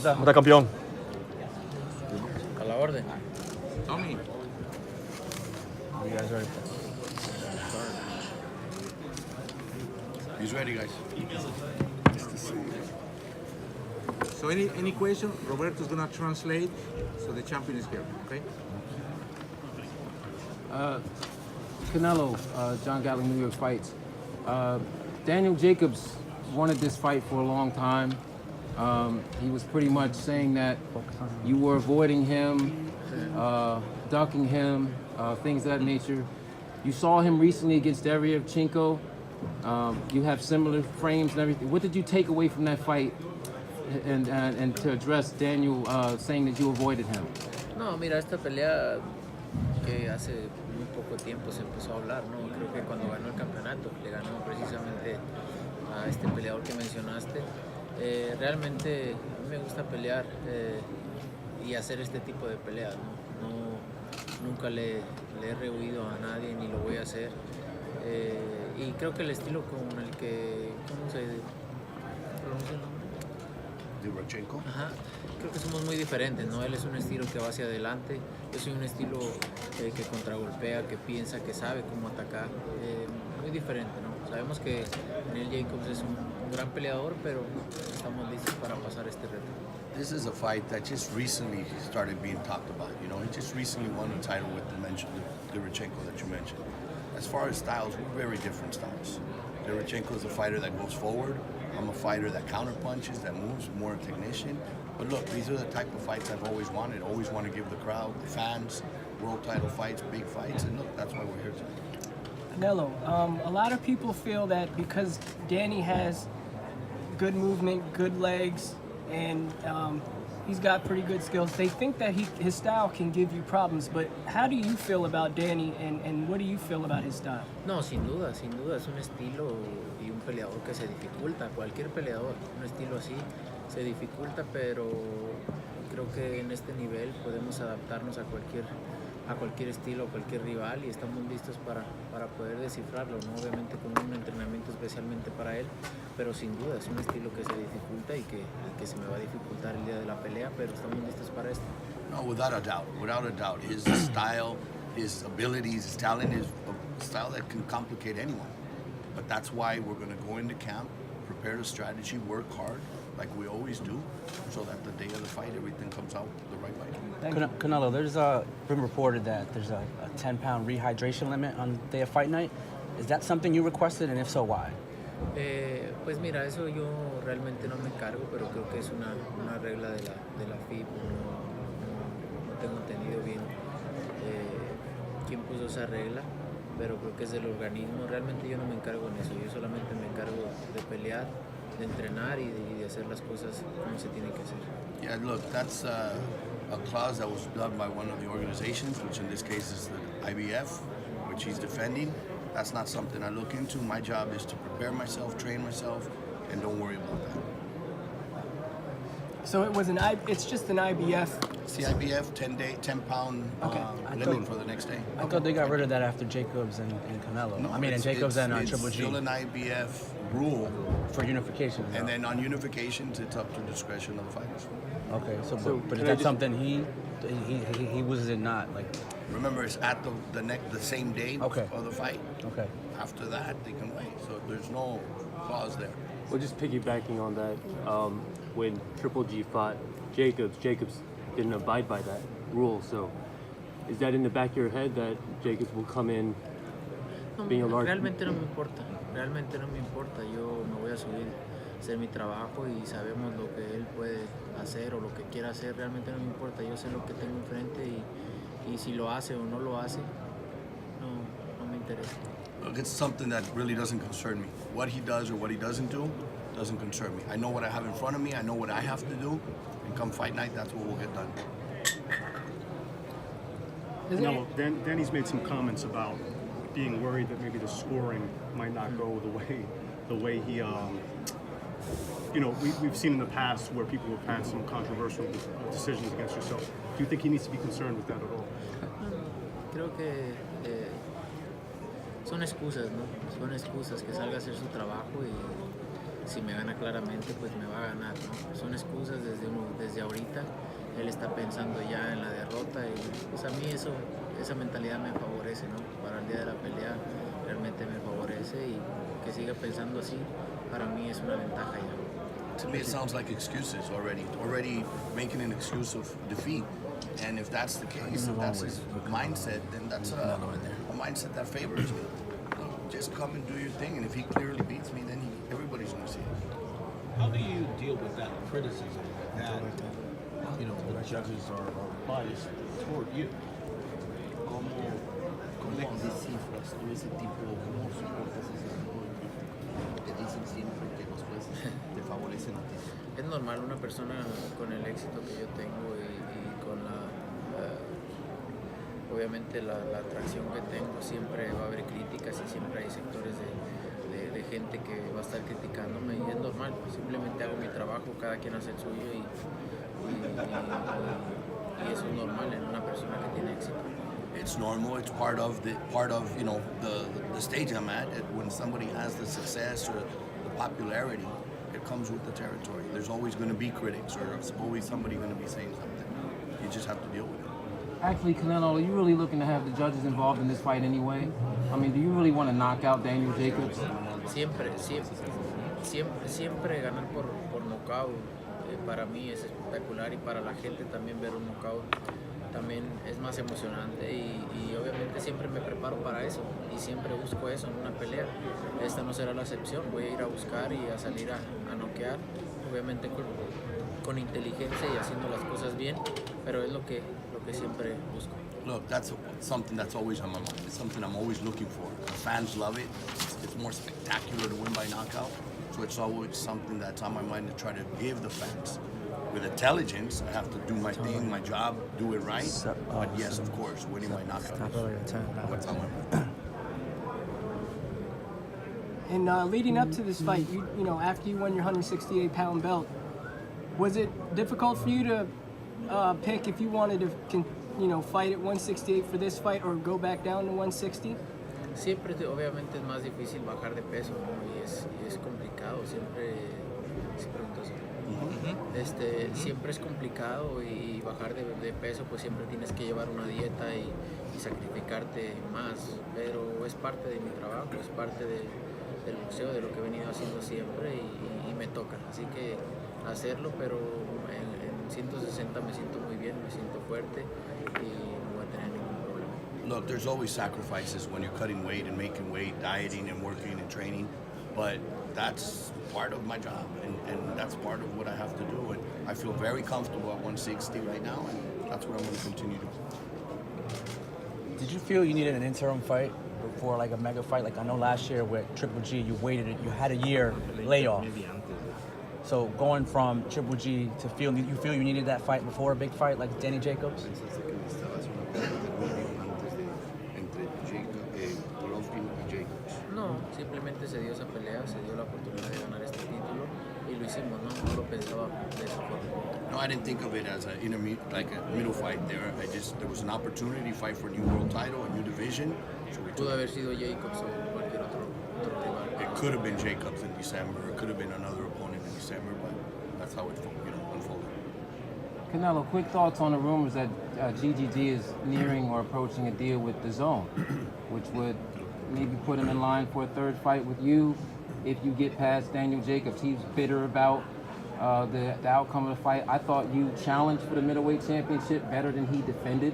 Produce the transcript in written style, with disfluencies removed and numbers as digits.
¿Cómo está, campeón? A la orden. Tommy. You guys ready? He's ready, guys. So any question, Roberto's gonna translate, so the champion is here, okay? Canelo, John Gatling, New York Fights. Daniel Jacobs wanted this fight for a long time. He was pretty much saying that you were avoiding him, ducking him, things of that nature. You saw him recently against Rehydration. You have similar frames and everything. What did you take away from that fight and to address Daniel saying that you avoided him? No, mira, esta pelea que hace muy poco tiempo se empezó a hablar, ¿no? Creo que cuando ganó el campeonato, le ganó precisamente a este peleador que mencionaste. Realmente a mí me gusta pelear y hacer este tipo de peleas, ¿no? Nunca le he rehuido a nadie ni lo voy a hacer. Y creo que el estilo con el que, ¿cómo se pronuncia el nombre? Rehydration. Ajá. Creo que somos muy diferentes, ¿no? Él es un estilo que va hacia adelante, yo soy un estilo que contragolpea, que piensa, que sabe cómo atacar, muy diferente, ¿no? Sabemos que Canelo Jacobs es un gran peleador, pero estamos listos para pasar este reto. This is a fight that just recently started being talked about. You know, he just recently won the title with the Rehydration that you mentioned. As far as styles, we're very different styles. Rehydration is a fighter that goes forward. I'm a fighter that counterpunches, that moves, more technician. But look, these are the type of fights I've always wanted. Always want to give the crowd, the fans, world title fights, big fights, and look, that's why we're here today. Canelo, a lot of people feel that because Danny has good movement, good legs, and he's got pretty good skills, they think that his style can give you problems. But how do you feel about Danny, and what do you feel about his style? No, sin duda, es un estilo y un peleador que se dificulta, cualquier peleador, un estilo así se dificulta, pero creo que en este nivel podemos adaptarnos a cualquier estilo, a cualquier rival y estamos listos para poder descifrarlo, ¿no? Obviamente con un entrenamiento especialmente para él, pero sin duda es un estilo que se dificulta y que se me va a dificultar el día de la pelea, pero estamos listos para esto. No, without a doubt. His style, his abilities, his talent is a style that can complicate anyone. But that's why we're going to go into camp, prepare a strategy, work hard, like we always do, so that the day of the fight, everything comes out the right way. Canelo, there's been reported that there's a 10-pound rehydration limit on day of fight night. Is that something you requested, and if so, why? Pues mira, eso yo realmente no me encargo, pero creo que es una regla de la FIB, no tengo entendido bien quién puso esa regla, pero creo que es del organismo. Realmente yo no me encargo en eso, yo solamente me encargo de pelear, de entrenar y de hacer las cosas como se tienen que hacer. Yeah, look, that's a clause that was done by one of the organizations, which in this case is the IBF, which he's defending. That's not something I look into. My job is to prepare myself, train myself, and don't worry about that. So it's just an IBF. It's the IBF 10-pound limit for the next day. I thought they got rid of that after Jacobs and Canelo. No, and Jacobs and Triple G. It's still an IBF rule. For unification. And then on unifications, it's up to discretion of the fighters. Okay, but is that something he was it not like? Remember, it's at the same day of the fight. Okay. After that, they can wait. So there's no clause there. Well, just piggybacking on that, when Triple G fought Jacobs didn't abide by that rule. So is that in the back of your head that Jacobs will come in being a large... Realmente no me importa, yo me voy a subir, hacer mi trabajo y sabemos lo que él puede hacer o lo que quiera hacer, realmente no me importa, yo sé lo que tengo enfrente y si lo hace o no lo hace, no me interesa. Look, it's something that really doesn't concern me. What he does or what he doesn't do doesn't concern me. I know what I have in front of me, I know what I have to do, and come fight night, that's what will get done. No, Danny's made some comments about being worried that maybe the scoring might not go the way he, you know, we've seen in the past where people have had some controversial decisions against yourself. Do you think he needs to be concerned with that at all? Creo que son excusas, ¿no? Son excusas, que salga a hacer su trabajo y si me gana claramente, pues me va a ganar, ¿no? Son excusas desde ahorita. Él está pensando ya en la derrota y pues a mí esa mentalidad me favorece, ¿no? Para el día de la pelea realmente me favorece y que siga pensando así para mí es una ventaja ya. To me, it sounds like excuses already making an excuse of defeat. And if that's the case, if that's his mindset, then that's a mindset that favors me. Just come and do your thing, and if he clearly beats me, then everybody's going to see it. How do you deal with that criticism that the judges are biased toward you? ¿Cómo descifras tú ese tipo, cómo soportas ese tipo de críticas? Te dicen siempre que los jueces te favorecen a ti. Es normal, una persona con el éxito que yo tengo y con obviamente la atracción que tengo, siempre va a haber críticas y siempre hay sectores de gente que va a estar criticándome y es normal, simplemente hago mi trabajo, cada quien hace el suyo y eso es normal en una persona que tiene éxito. It's normal. It's part of the stage I'm at. When somebody has the success or the popularity, it comes with the territory. There's always going to be critics, or there's always somebody going to be saying something. You just have to deal with it. Actually, Canelo, are you really looking to have the judges involved in this fight anyway? I mean, do you really want to knock out Daniel Jacobs? Siempre ganar por nocaut para mí es espectacular y para la gente también ver un nocaut también es más emocionante y obviamente siempre me preparo para eso y siempre busco eso en una pelea. Esta no será la excepción, voy a ir a buscar y a salir a noquear, obviamente con inteligencia y haciendo las cosas bien, pero es lo que siempre busco. Look, that's something that's always on my mind. It's something I'm always looking for. The fans love it. It's more spectacular to win by knockout. So it's always something that's on my mind to try to give the fans. With intelligence, I have to do my thing, my job, do it right. But yes, of course, winning by knockout is what's on my mind. And leading up to this fight, you know, after you won your 168-pound belt, was it difficult for you to pick if you wanted to, fight at 168 for this fight or go back down to 160? Siempre, obviamente, es más difícil bajar de peso, ¿no? Y es complicado, siempre siempre es complicado y bajar de peso, pues siempre tienes que llevar una dieta y sacrificarte más, pero es parte de mi trabajo, es parte del boxeo, de lo que he venido haciendo siempre y me toca, así que hacerlo, pero en 160 me siento muy bien, me siento fuerte y no voy a tener ningún problema. Look, there's always sacrifices when you're cutting weight and making weight, dieting and working and training, but that's part of my job and that's part of what I have to do, and I feel very comfortable at 160 right now, and that's what I'm going to continue to do. Did you feel you needed an interim fight before like a mega fight? Like I know last year with Triple G, you waited, you had a year layoff. So going from Triple G to you feel you needed that fight before a big fight like Danny Jacobs? Pensaste que necesitabas una pelea de medio antes entre Golovkin y Jacobs. No, simplemente se dio esa pelea, se dio la oportunidad de ganar este título y lo hicimos, no lo pensaba de esa forma. No, I didn't think of it as a middle fight there. There was an opportunity to fight for a new world title, a new division. So we Pudo haber sido Jacobs o cualquier otro rival. It could have been Jacobs in December. It could have been another opponent in December, but that's how it unfolded. Canelo, quick thoughts on the rumors that GGG is nearing or approaching a deal with DAZN, which would maybe put him in line for a third fight with you if you get past Daniel Jacobs. He's bitter about the outcome of the fight. I thought you challenged for the middleweight championship better than he defended.